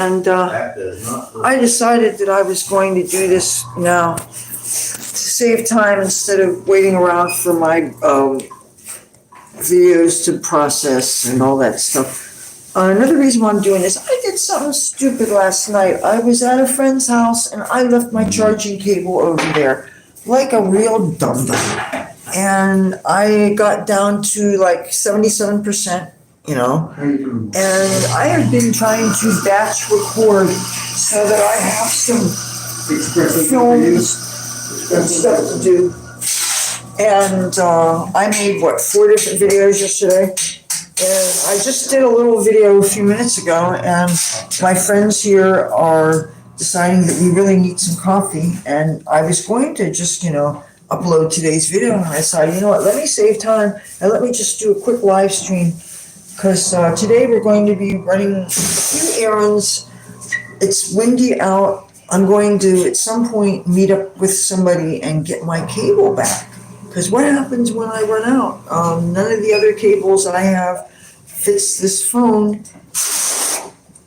And I decided that I was going to do this now to save time instead of waiting around for my videos to process and all that stuff. Another reason why I'm doing this, I did something stupid last night. I was at a friend's house and I left my charging cable over there like a real dum-dum. And I got down to like 77%, and I have been trying to batch record so that I have some films and stuff to do. And I made, 4 different videos yesterday. And I just did a little video a few minutes ago, and my friends here are deciding that we really need some coffee. And I was going to just, upload today's video, and I decided, let me save time and let me just do a quick live stream. Because today we're going to be running a few errands. It's windy out. I'm going to, at some point, meet up with somebody and get my cable back. Because what happens when I run out? None of the other cables I have fits this phone.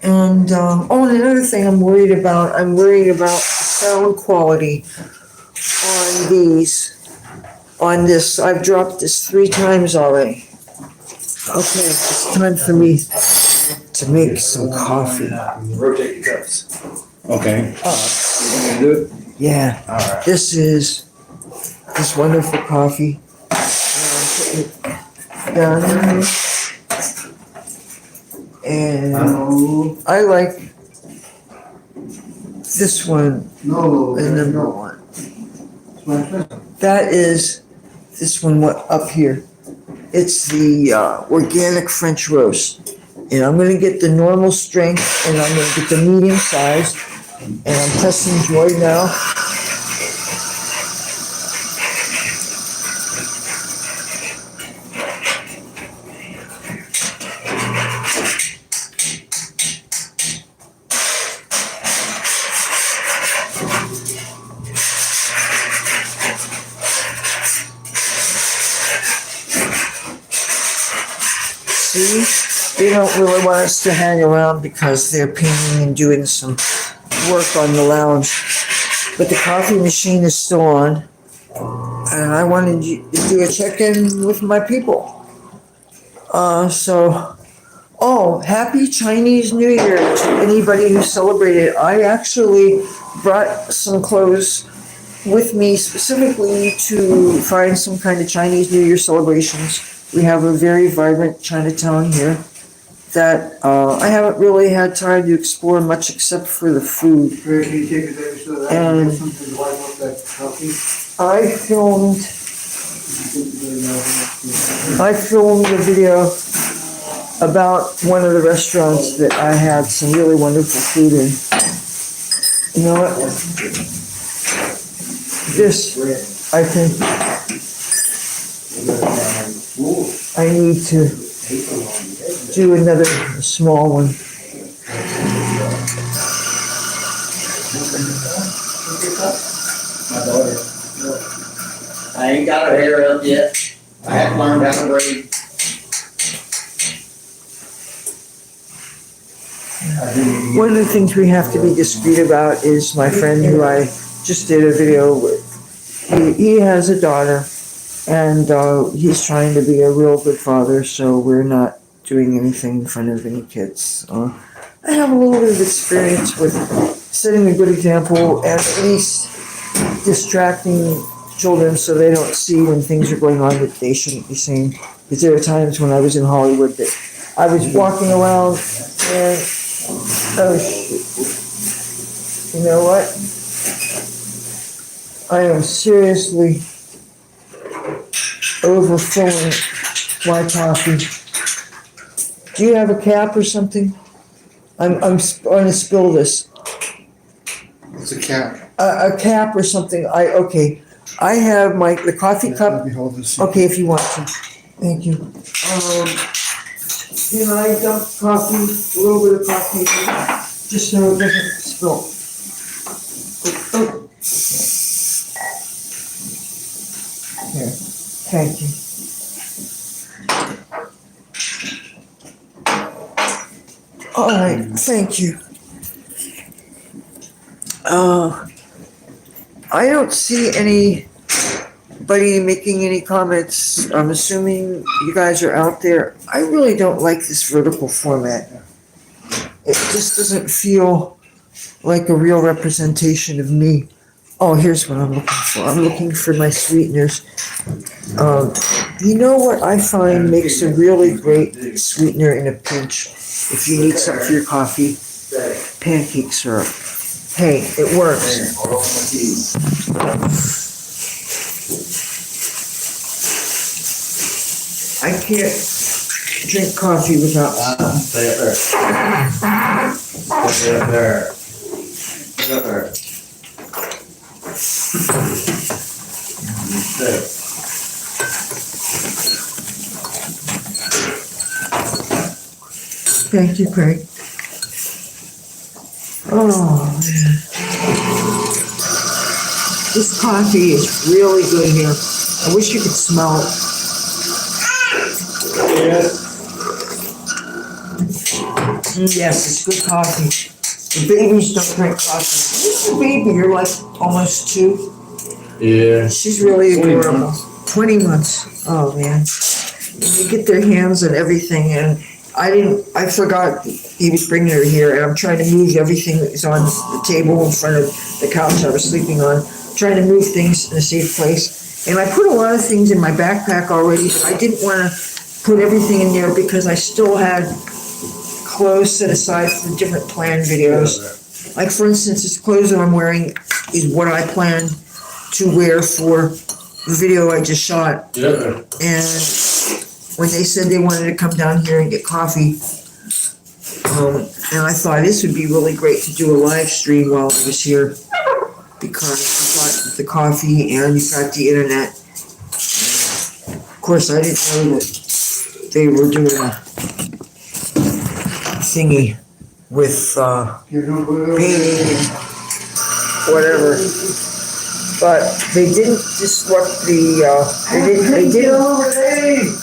And, and another thing I'm worried about the sound quality on this. I've dropped this 3 times already. Okay, it's time for me to make some coffee. Rotate your cups. Okay. You gonna do it? Yeah. All right. This is this wonderful coffee. Put it down here. And I like this one as number 1. That is this one up here. It's the organic French roast. And I'm going to get the normal strength, and I'm going to get the medium size. And I'm pressing joy now. See, they don't really want us to hang around because they're painting and doing some work on the lounge. But the coffee machine is still on. And I wanted to do a check-in with my people. Happy Chinese New Year to anybody who celebrated. I actually brought some clothes with me specifically to find some kind of Chinese New Year celebrations. We have a very vibrant Chinatown here that I haven't really had time to explore much except for the food. And I filmed a video about one of the restaurants that I had some really wonderful food in. You know what? This, I think, I need to do another small one. My daughter. I ain't got her hair up yet. I haven't learned how to braid. One of the things we have to be discreet about is my friend who I just did a video with. He has a daughter, and he's trying to be a real good father, so we're not doing anything in front of any kids. I have a little bit of experience with setting a good example and at least distracting children so they don't see when things are going on that they shouldn't be seeing. Because there are times when I was in Hollywood that I was walking around and, oh shit, you know what? I am seriously overfilling my coffee. Do you have a cap or something? I'm going to spill this. It's a cap. A cap or something. Okay. I have the coffee cup. Okay, if you want to. Thank you. Can I dump coffee, a little bit of coffee, just so it doesn't spill? Oh. Here. Thank you. All right. Thank you. I don't see anybody making any comments. I'm assuming you guys are out there. I really don't like this vertical format. It just doesn't feel like a real representation of me. Oh, here's what I'm looking for. I'm looking for my sweeteners. You know what I find makes a really great sweetener in a pinch? If you need something for your coffee, pancake syrup. Hey, it works. I can't drink coffee without. Stay up there. Stay up there. Stay up there. Stay. Thank you, Craig. Oh, man. This coffee is really good here. I wish you could smell it. Yes, it's good coffee. The babies don't drink coffee. Who's the baby? You're like almost 2. Yeah. She's really adorable. 20 months. Oh, man. They get their hands on everything, and I forgot he was bringing her here, and I'm trying to move everything that's on the table in front of the couch I was sleeping on, trying to move things in a safe place. And I put a lot of things in my backpack already, but I didn't want to put everything in there because I still had clothes set aside for the different planned videos. Like, for instance, this clothes that I'm wearing is what I plan to wear for the video I just shot. Yeah. And when they said they wanted to come down here and get coffee, and I thought this would be really great to do a live stream while I was here, because you got the coffee and you got the internet. Of course, I didn't know that they were doing a thingy with painting and whatever. But they didn't disrupt the,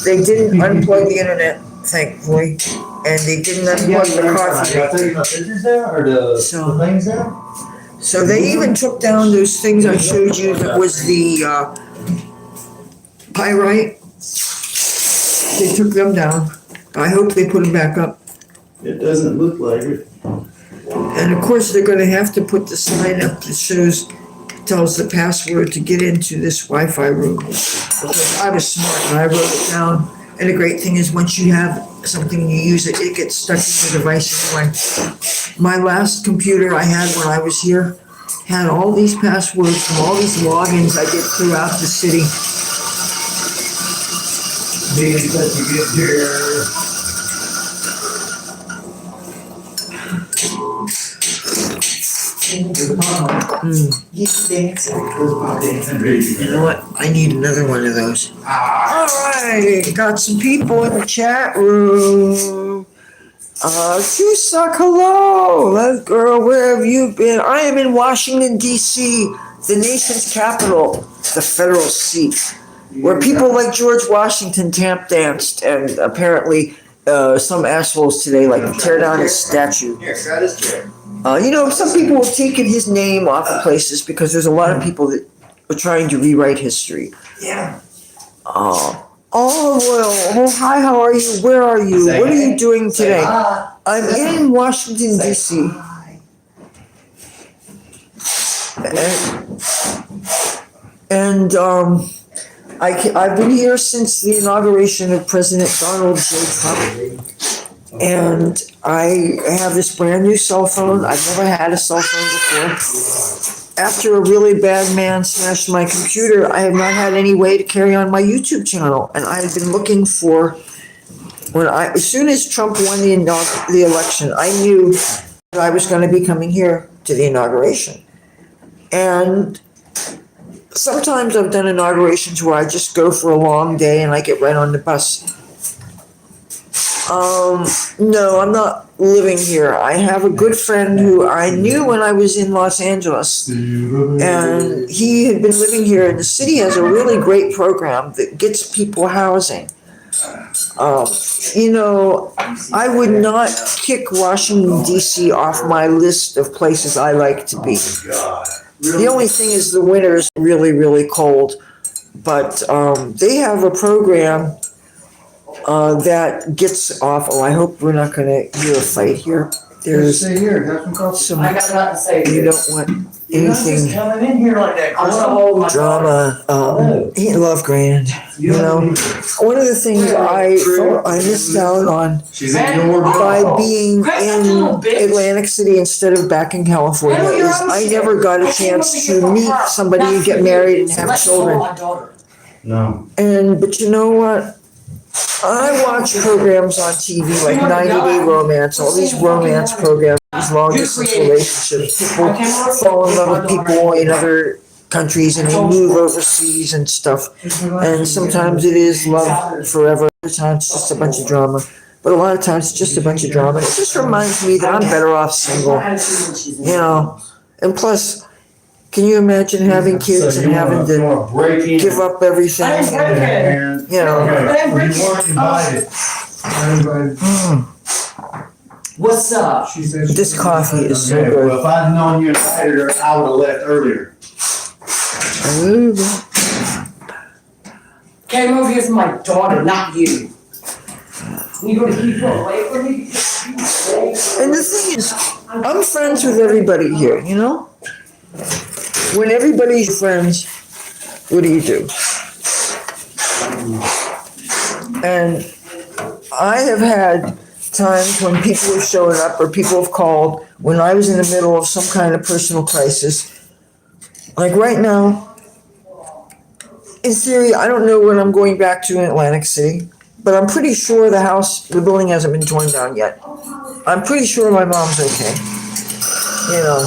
they didn't unplug the internet, thankfully, and they didn't unplug the coffee. Pictures there or the things there? So they even took down those things I showed you that was the pyrite. They took them down. I hope they put them back up. It doesn't look like it. And of course, they're gonna have to put the sign up that tells the password to get into this Wi-Fi room. Because I was smart and I wrote it down. And the great thing is, once you have something and you use it, it gets stuck in your device anyway. My last computer I had when I was here had all these passwords from all these logins I did throughout the city. Means that you get here. You know what? I need another one of those. Alright, got some people in the chat room. Chuseok, hello! That girl, where have you been? I am in Washington, D.C., the nation's capital, the federal seat, where people like George Washington tap danced, and apparently some assholes today like to tear down his statue. Here, grab this chair. Some people have taken his name off of places because there's a lot of people that are trying to rewrite history. Yeah. Oh, hi, how are you? Where are you? What are you doing today? I'm in Washington, D.C. And I've been here since the inauguration of President Donald J. Trump. And I have this brand new cell phone. I've never had a cell phone before. After a really bad man smashed my computer, I have not had any way to carry on my YouTube channel. And I have been looking for, as soon as Trump won the election, I knew that I was going to be coming here to the inauguration. And sometimes I've done inaugurations where I just go for a long day and I get right on the bus. No, I'm not living here. I have a good friend who I knew when I was in Los Angeles, and he had been living here, and the city has a really great program that gets people housing. You know, I would not kick Washington DC off my list of places I like to be. The only thing is the winter is really, really cold. But they have a program that gets off. Oh, I hope we're not going to hear a fight here. There's Stay here, have some coffee. some. I got nothing to say to You you. don't want You're not just anything coming in here like that. I want to hold my drama. He love Grand. You know, one of the things I thought I missed out on She's in your by being in Atlantic City instead of back in California is I never got a chance to meet somebody and get married and have children. No. But you know what? I watch programs on TV like 90 Day Romance, all these romance programs, these long distance relationships. People fall in love with people in other countries and they move overseas and stuff. And sometimes it is love forever, other times it's just a bunch of drama. But a lot of times it's just a bunch of drama. It just reminds me that I'm better off single, you know. And plus, can you imagine having kids and having to give up everything? And, You know. you weren't invited. What's up? She said she- This coffee is so Okay, good. well, if I'd known you invited her, I would have left earlier. Came over here for my daughter, not you. You gonna keep her away from me? And the thing is, I'm friends with everybody here, you know? When everybody's friends, what do? And I have had times when people have shown up or people have called when I was in the middle of some kind of personal crisis. Like right now, in theory, I don't know when I'm going back to in Atlantic City, but I'm pretty sure the building hasn't been torn down yet. I'm pretty sure my mom's okay. You know,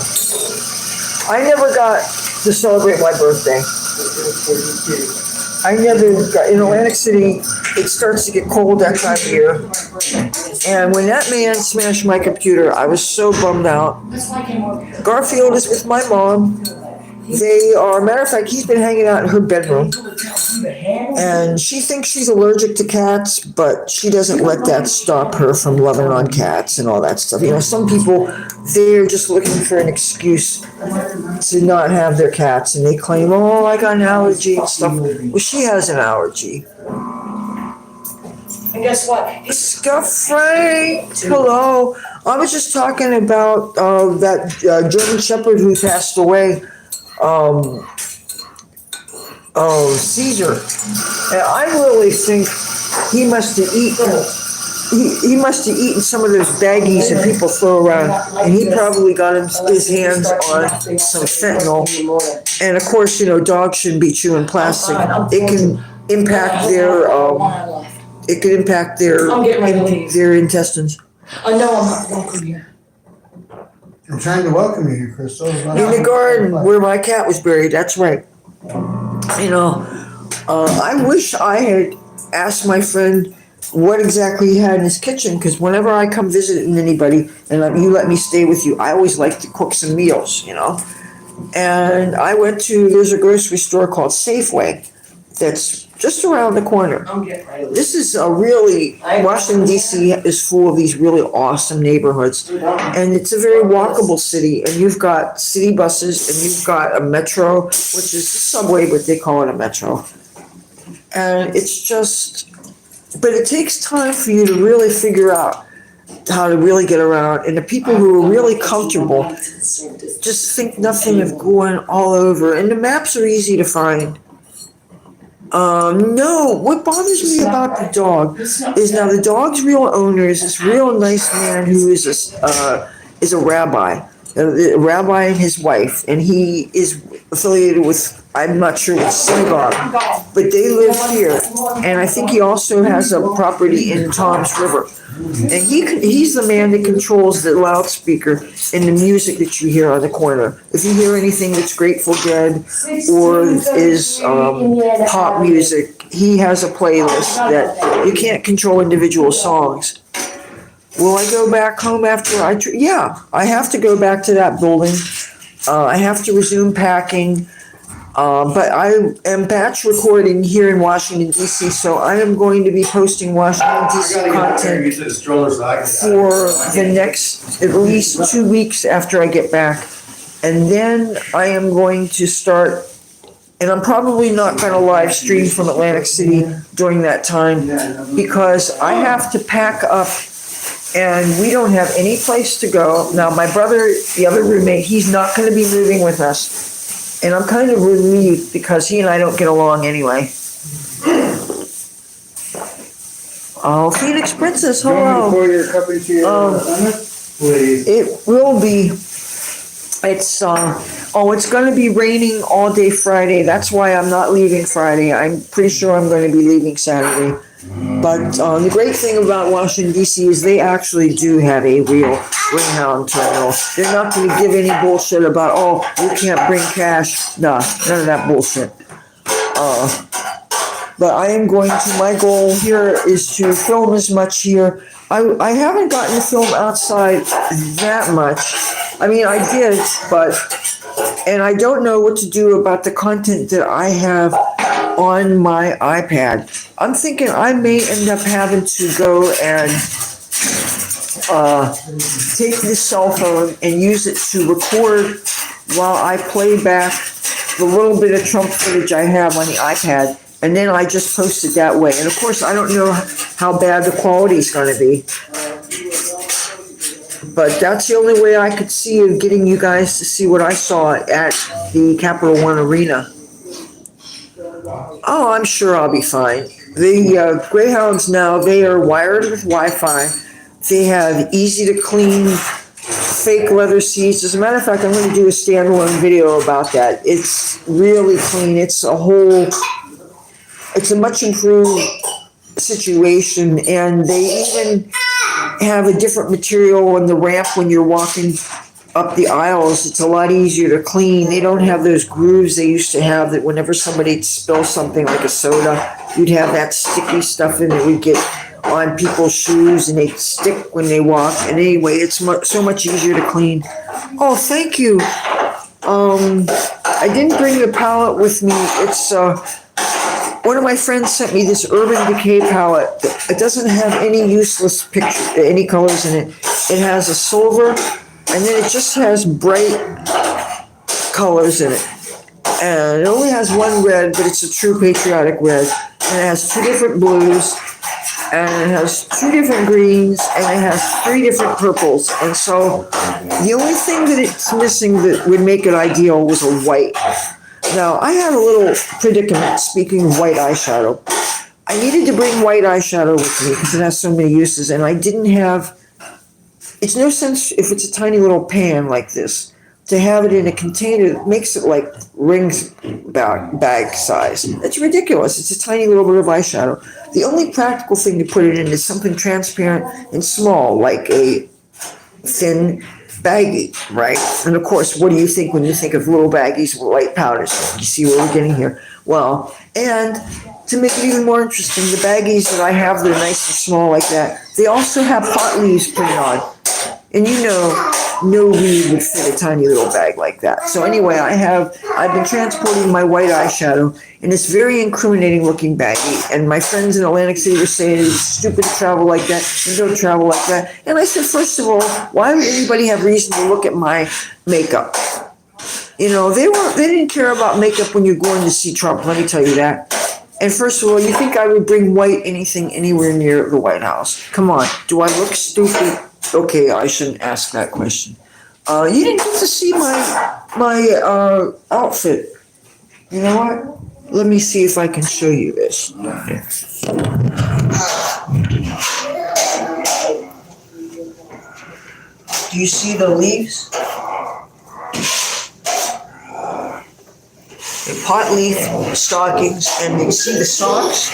I never got to celebrate my birthday. I never got, in Atlantic City, it starts to get cold that time of year. And when that man smashed my computer, I was so bummed out. Garfield is with my mom. They are, matter of fact, he's been hanging out in her bedroom. And she thinks she's allergic to cats, but she doesn't let that stop her from loving on cats and all that stuff. You know, some people, they're just looking for an excuse to not have their cats. And they claim, oh, I got an allergy and stuff. Well, she has an allergy. And guess what? Scuff Frank, hello. I was just talking about that German Shepherd who passed away. Caesar. And I really think he must have eaten. He must have eaten some of those baggies that people throw around, and he probably got his hands on some fentanyl. And of course, you know, dogs shouldn't be chewing plastic. It can impact their intestines. I know I'm not welcome here. I'm trying to welcome you here, Crystal. In the garden where my cat was buried, that's right. You know, I wish I had asked my friend what exactly he had in his kitchen, because whenever I come visiting anybody and you let me stay with you, I always like to cook some meals, you know. And I went to, there's a grocery store called Safeway that's just around the corner. I'm getting ready. This is a really, Washington DC is full of these really awesome neighborhoods. And it's a very walkable city, and you've got city buses and you've got a metro, which is the subway, but they call it a metro. And it's just, but it takes time for you to really figure out how to really get around. And the people who are really comfortable just think nothing of going all over. And the maps are easy to find. No, what bothers me about the dog is now the dog's real owner is this real nice man who is a rabbi, a rabbi and his wife, and he is affiliated with, I'm not sure what synagogue, but they live here, and I think he also has a property in Tom's River. And he's the man that controls the loudspeaker and the music that you hear on the corner. If you hear anything that's Grateful Dead or is pop music, he has a playlist that you can't control individual songs. Will I go back home after yeah, I have to go back to that building. I have to resume packing. But I am batch recording here in Washington DC, so I am going to be posting Washington DC content for the next at least 2 weeks after I get back. And then I am going to start, and I'm probably not gonna live stream from Atlantic City during that time because I have to pack up and we don't have any place to go. Now, my brother, the other roommate, he's not gonna be moving with us. And I'm kind of relieved because he and I don't get along anyway. Oh, Phoenix Princess, hello. Pour your cup into your please. It will be, it's gonna be raining all day Friday. That's why I'm not leaving Friday. I'm pretty sure I'm gonna be leaving Saturday. But the great thing about Washington DC is they actually do have a real Greyhound terminal. They're not gonna give any bullshit about, oh, you can't bring cash. Nah, none of that bullshit. But I am going to, my goal here is to film as much here. I haven't gotten to film outside that much. I mean, I did, and I don't know what to do about the content that I have on my iPad. I'm thinking I may end up having to go and take this cell phone and use it to record while I play back the little bit of Trump footage I have on the iPad, and then I just post it that way. And of course, I don't know how bad the quality is going to be. But that's the only way I could see of getting you guys to see what I saw at the Capital One Arena. Oh, I'm sure I'll be fine. The Greyhounds now, they are wired with Wi-Fi. They have easy to clean fake leather seats. As a matter of fact, I'm going to do a standalone video about that. It's really clean. It's a much improved situation, and they even have a different material on the ramp when you're walking up the aisles. It's a lot easier to clean. They don't have those grooves they used to have that whenever somebody spills something like a soda, you'd have that sticky stuff in it would get on people's shoes and they'd stick when they walk. And anyway, it's so much easier to clean. Oh, thank you. I didn't bring the palette with me. It's one of my friends sent me this Urban Decay palette. It doesn't have any useless any colors in it. It has a silver, and then it just has bright colors in it. And it only has one red, but it's a true patriotic red. And it has 2 different blues, and it has 2 different greens, and it has 3 different purples. And so the only thing that it's missing that would make it ideal was a white. Now, I had a little predicament, speaking of white eyeshadow. I needed to bring white eyeshadow with me because it has so many uses, and I didn't have, it's no sense if it's a tiny little pan like this, to have it in a container that makes it like rings bag size. It's ridiculous. It's a tiny little bit of eyeshadow. The only practical thing to put it in is something transparent and small, like a thin baggie, right? And of course, what do you think when you think of little baggies with white powders? You see where we're getting here? Well, and to make it even more interesting, the baggies that I have that are nice and small like that, they also have pot leaves printed on. And you know, no weed would fit a tiny little bag like that. So anyway, I've been transporting my white eyeshadow in this very incriminating looking baggie. And my friends in Atlantic City were saying it's stupid to travel like that and don't travel like that. And I said, first of all, why would anybody have reason to look at my makeup? You know, they didn't care about makeup when you're going to see Trump, let me tell you that. And first of all, you think I would bring white anything anywhere near the White House? Come on, do I look stupid? Okay, I shouldn't ask that question. You didn't get to see my outfit. You know what? Let me see if I can show you this. Do you see the leaves? The pot leaf stockings, and you see the socks?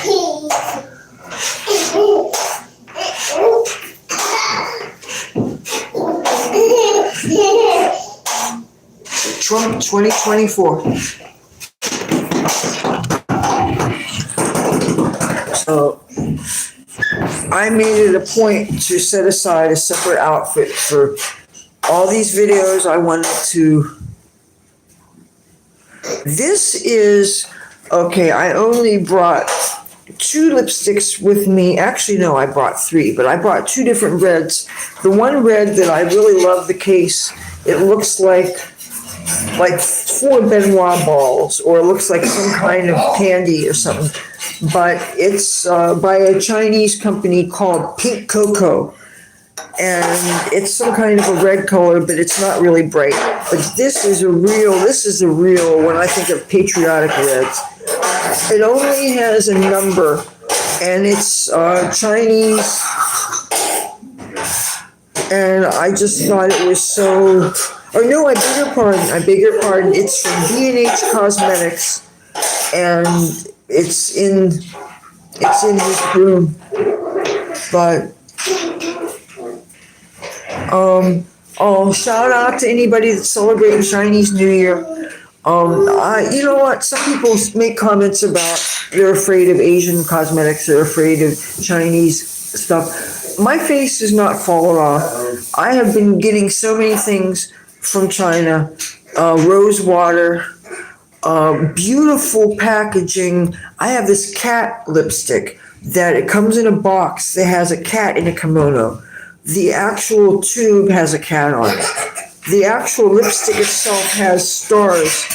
Trump 2024. So I made it a point to set aside a separate outfit for all these videos. I wanted to This is, okay, I only brought 2 lipsticks with me. Actually, no, I brought 3, but I brought 2 different reds. The one red that I really love the case, it looks like 4 Benoit balls, or it looks like some kind of candy or something. But it's by a Chinese company called Pink Cocoa. And it's some kind of a red color, but it's not really bright. But this is a real, when I think of patriotic reds. It only has a number, and it's Chinese. And I just thought it was so, oh no, I beg your pardon. It's from B&H Cosmetics, and it's in his room. But shout out to anybody that's celebrating Chinese New Year. You know what? Some people make comments about they're afraid of Asian cosmetics, they're afraid of Chinese stuff. My face is not falling off. I have been getting so many things from China. Rose water, beautiful packaging. I have this cat lipstick that it comes in a box that has a cat in a kimono. The actual tube has a cat on it. The actual lipstick itself has stars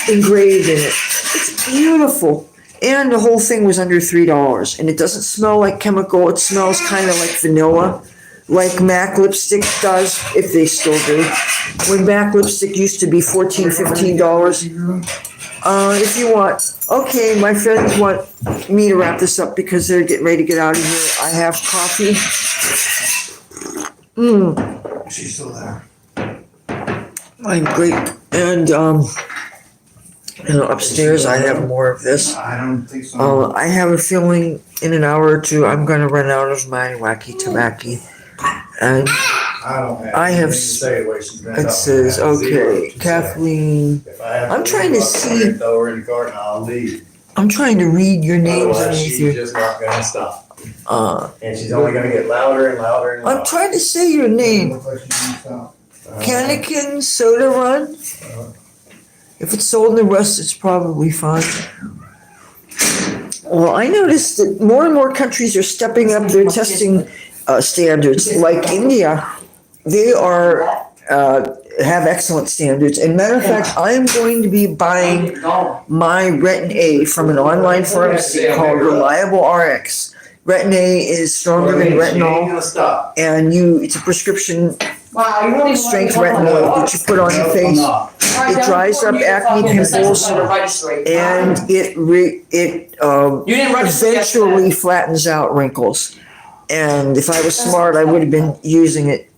engraved in it. It's beautiful. And the whole thing was under $3. And it doesn't smell like chemical. It smells kind of like vanilla, like MAC lipstick does, if they still do. When MAC lipstick used to be $14, $15. If you want. Okay, my friends want me to wrap this up because they're getting ready to get out of here. I have coffee. She's still there. I'm great. And, upstairs I have more of this. I don't think so. I have a feeling in an hour or two I'm going to run out of my wacky tobacco. And I have, anything to say the way she's been it up. says, I have zero okay, to say. Kathleen, If I have I'm trying to leave, I'll see- throw her in the car and I'll leave. I'm trying to read your names Otherwise, underneath she's your, just not gonna stop. uh, And she's only gonna get louder and louder and louder. I'm trying to say your name. Looks like she's gonna stop. Cannikin Soda Run? If it's sold in the West, it's probably fine. Well, I noticed that more and more countries are stepping up their testing standards. Like India, they are have excellent standards. And matter of fact, I am going to be buying my Retin A from an online pharmacy called Reliable RX. Retin A is stronger than She ain't retinol, gonna stop. and it's a prescription Wow, you don't even strength retinol that you put on your No, I'm face. not. It dries up acne, pimples, and it eventually flattens out wrinkles. And if I was smart, I would have been using it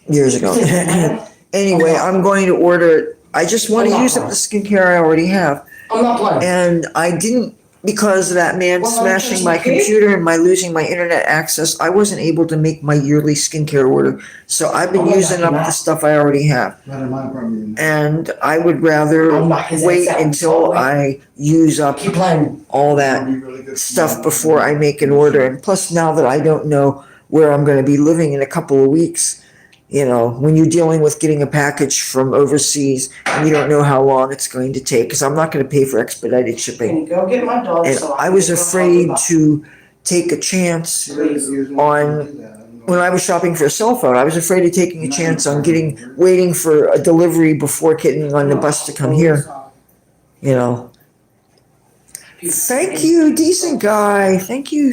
years ago. Anyway, I'm going to order it. I just want to use up the skincare I already have. I'm not playing. And I didn't, because of that man smashing my computer and my losing my internet access, I wasn't able to make my yearly skincare order. So I've been using up the stuff I already have. Not in my problem. And I would rather wait until I use up Keep playing. all that stuff before I make an order. And plus, now that I don't know where I'm going to be living in a couple of weeks, when you're dealing with getting a package from overseas and you don't know how long it's going to take, because I'm not going to pay for expedited shipping. Go get my dog. And I was afraid to take a chance when I was shopping for a cell phone. I was afraid of taking a chance on waiting for a delivery before getting on the bus to come here. Thank you, decent guy. Thank you.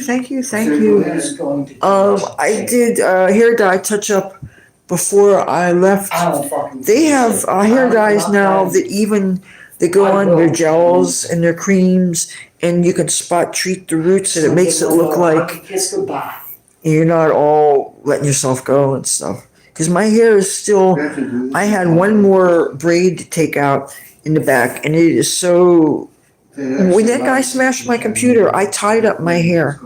I did hair dye touch up before I left. They have hair dyes now that go on their gels and their creams, and you can spot treat the roots, and it makes it look like you're not all letting yourself go and stuff. Because my hair is still, I had one more braid to take out in the back, and it is so, when that guy smashed my computer, I tied up my hair,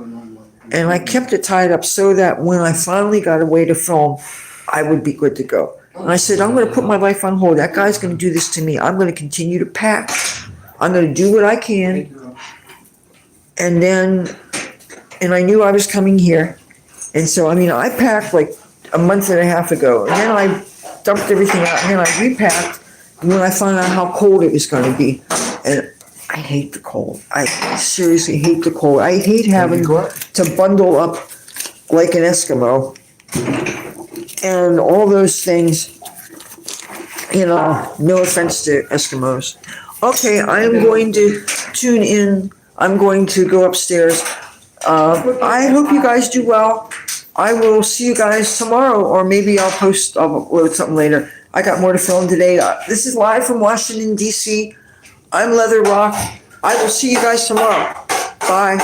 and I kept it tied up so that when I finally got away to film, I would be good to go. And I said, I'm going to put my life on hold. That guy's going to do this to me. I'm going to continue to pack. I'm going to do what I can. And I knew I was coming here. And so, I packed like a month and a half ago. And then I dumped everything out. And then I repacked when I found out how cold it was gonna be. And I hate the cold. I seriously hate the cold. I hate having to bundle up like an Eskimo and all those things. You know, no offense to Eskimos. Okay, I am going to tune in. I'm going to go upstairs. I hope you guys do well. I will see you guys tomorrow, or maybe I'll upload something later. I got more to film today. This is live from Washington, D.C. I'm Leathur Rokk. I will see you guys tomorrow. Bye.